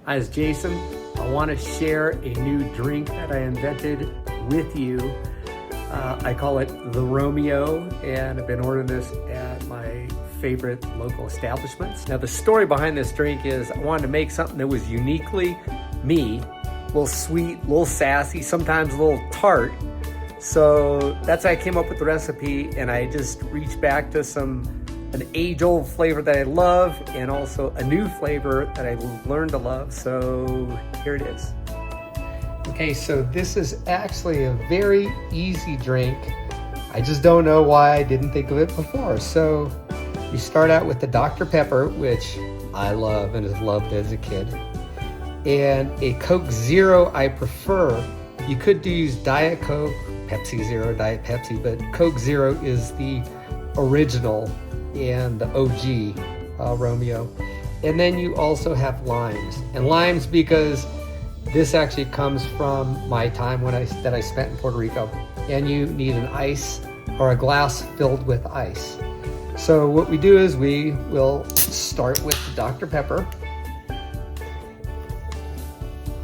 Hi, it's Jason. I want to share a new drink that I invented with you. I call it the Romeo, and I've been ordering this at my favorite local establishments. Now, the story behind this drink is I wanted to make something that was uniquely me, a little sweet, a little sassy, sometimes a little tart. So that's how I came up with the recipe, and I just reached back to an age-old flavor that I love and also a new flavor that I learned to love. So here it is. Okay, so this is actually a very easy drink. I just don't know why I didn't think of it before. So you start out with the Dr. Pepper, which I love and has loved as a kid. And a Coke Zero I prefer. You could use Diet Coke, Pepsi Zero, Diet Pepsi, but Coke Zero is the original and the OG Romeo. And then you also have limes. And limes because this actually comes from my time that I spent in Puerto Rico. And you need an ice or a glass filled with ice. So what we do is we will start with the Dr. Pepper.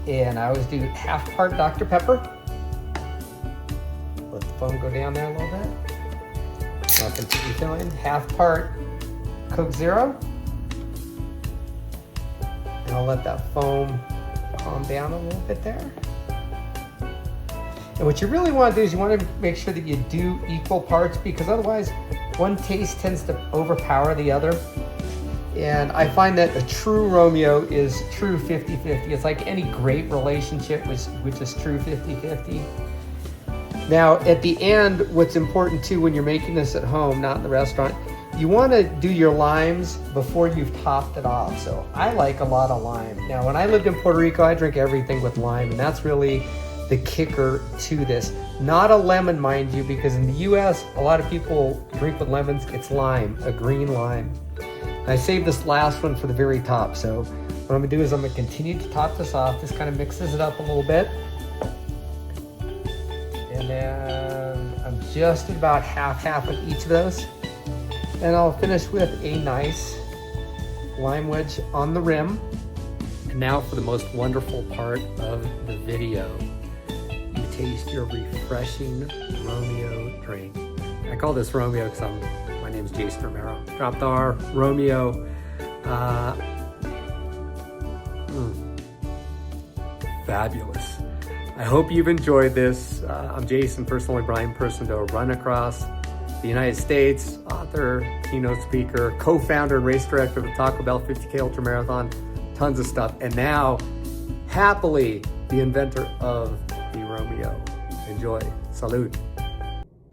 And I always do half part Dr. Pepper. Let the foam go down there a little bit. Not completely filling. Half part Coke Zero. And I'll let that foam calm down a little bit there. And what you really want to do is you want to make sure that you do equal parts, because otherwise one taste tends to overpower the other. And I find that a true Romeo is true 50-50. It's like any great relationship which is true 50-50. Now, at the end, what's important too when you're making this at home, not in the restaurant, you want to do your limes before you've topped it off. So I like a lot of lime. Now, when I lived in Puerto Rico, I drink everything with lime, and that's really the kicker to this. Not a lemon, mind you, because in the US, a lot of people drink with lemons. It's lime, a green lime. And I saved this last one for the very top. So what I'm gonna do is I'm gonna continue to top this off. This kind of mixes it up a little bit. And then I'm just at about half with each of those. And I'll finish with a nice lime wedge on the rim. And now for the most wonderful part of the video. You taste your refreshing Romeo drink. I call this Romeo because my name's Jason Romero. Dropped the R, Romeo. Fabulous. I hope you've enjoyed this. I'm Jason, personally blind person to run across the United States, author, keynote speaker, co-founder and race director of the Taco Bell 50K Ultra Marathon, tons of stuff. And now, happily, the inventor of the Romeo. Enjoy. Salud.